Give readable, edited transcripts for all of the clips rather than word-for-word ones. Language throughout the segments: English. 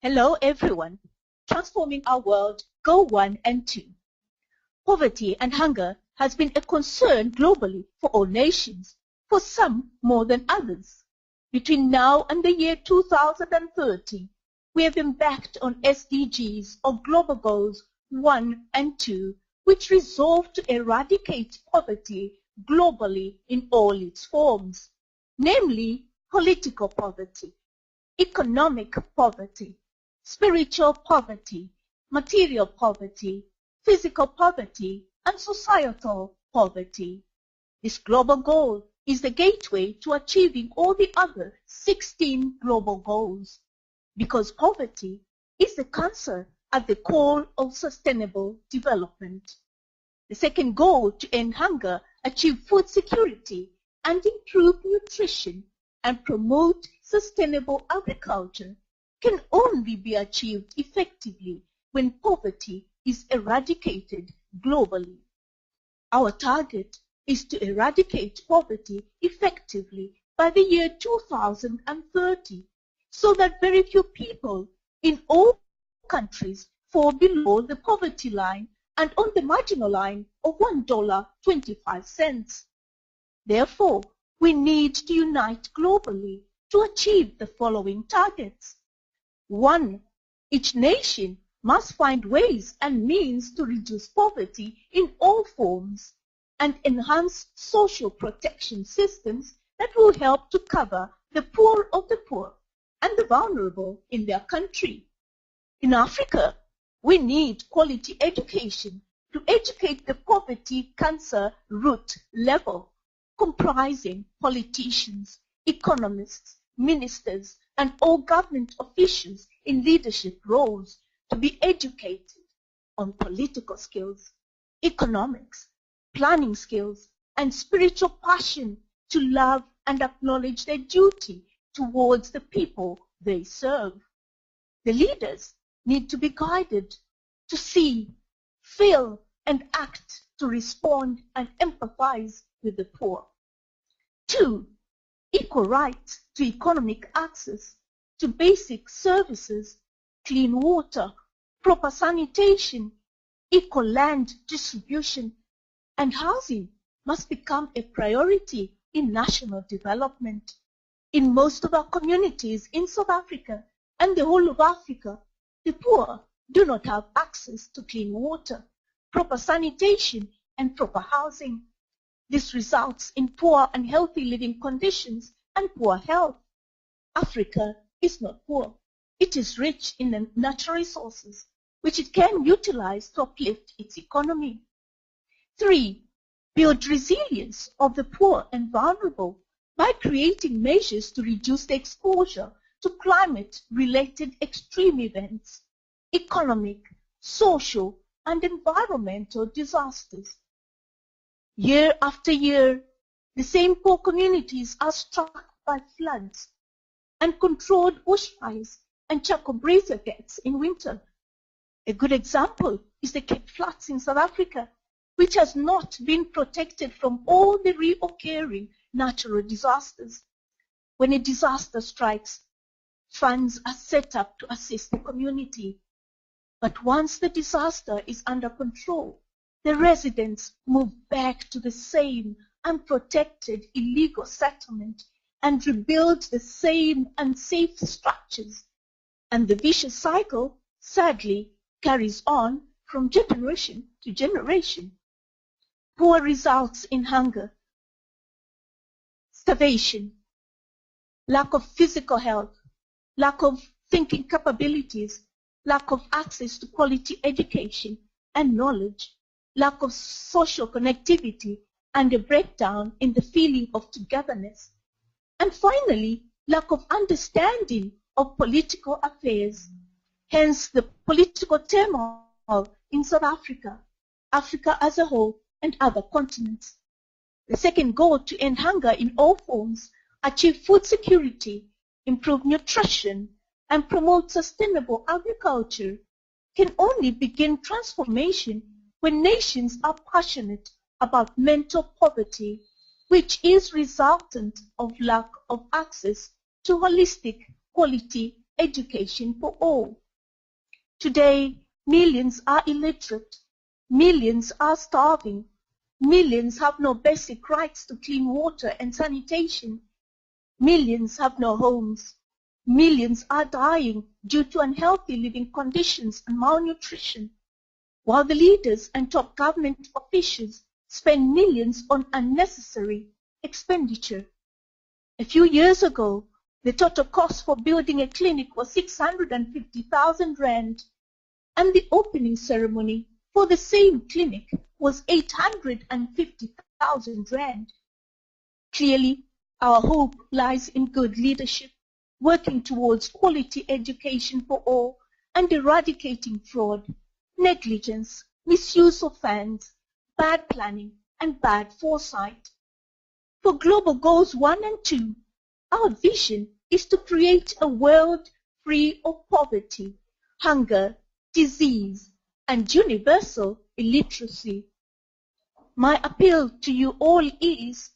Hello everyone. Transforming our world, Go 1 and 2. Poverty and hunger has been a concern globally for all nations, for some more than others. Between now and the year 2030, we have embarked on SDGs or Global Goals 1 and 2, which resolve to eradicate poverty globally in all its forms, namely political poverty, economic poverty, spiritual poverty, material poverty, physical poverty, and societal poverty. This global goal is the gateway to achieving all the other 16 global goals, because poverty is the cancer at the core of sustainable development. The second goal, to end hunger, achieve food security, and improve nutrition and promote sustainable agriculture, can only be achieved effectively when poverty is eradicated globally. Our target is to eradicate poverty effectively by the year 2030, so that very few people in all countries fall below the poverty line and on the marginal line of $1.25. Therefore, we need to unite globally to achieve the following targets. 1. Each nation must find ways and means to reduce poverty in all forms and enhance social protection systems that will help to cover the poor of the poor and the vulnerable in their country. In Africa, we need quality education to educate the poverty cancer root level, comprising politicians, economists, ministers, and all government officials in leadership roles to be educated on political skills, economics, planning skills, and spiritual passion to love and acknowledge their duty towards the people they serve. The leaders need to be guided to see, feel, and act to respond and empathize with the poor. 2. Equal rights to economic access to basic services, clean water, proper sanitation, equal land distribution, and housing must become a priority in national development. In most of our communities in South Africa and the whole of Africa, the poor do not have access to clean water, proper sanitation, and proper housing. This results in poor and healthy living conditions and poor health. Africa is not poor. It is rich in the natural resources, which it can utilize to uplift its economy. 3. Build resilience of the poor and vulnerable by creating measures to reduce the exposure to climate-related extreme events, economic, social, and environmental disasters. Year after year, the same poor communities are struck by floods and controlled bushfires and charcoal brazier deaths in winter. A good example is the Cape Flats in South Africa, which has not been protected from all the reoccurring natural disasters. When a disaster strikes, funds are set up to assist the community. But once the disaster is under control, the residents move back to the same unprotected illegal settlement and rebuild the same unsafe structures. And the vicious cycle, sadly, carries on from generation to generation. Poor results in hunger, starvation, lack of physical health, lack of thinking capabilities, lack of access to quality education and knowledge, lack of social connectivity, and a breakdown in the feeling of togetherness. And finally, lack of understanding of political affairs. Hence the political turmoil in South Africa, Africa as a whole, and other continents. The second goal, to end hunger in all forms, achieve food security, improve nutrition, and promote sustainable agriculture, can only begin transformation when nations are passionate about mental poverty, which is resultant of lack of access to holistic, quality, education for all. Today, millions are illiterate. Millions are starving. Millions have no basic rights to clean water and sanitation. Millions have no homes. Millions are dying due to unhealthy living conditions and malnutrition, while the leaders and top government officials spend millions on unnecessary expenditure. A few years ago, the total cost for building a clinic was 650,000 rand, and the opening ceremony for the same clinic was 850,000 rand. Clearly, our hope lies in good leadership, working towards quality education for all and eradicating fraud, negligence, misuse of funds, bad planning, and bad foresight. For Global Goals 1 and 2, our vision is to create a world free of poverty, hunger, disease, and universal illiteracy. My appeal to you all is,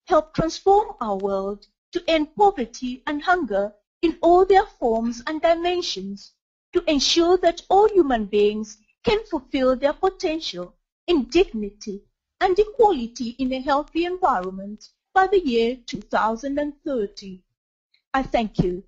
help transform our world to end poverty and hunger in all their forms and dimensions, to ensure that all human beings can fulfill their potential in dignity and equality in a healthy environment by the year 2030. I thank you.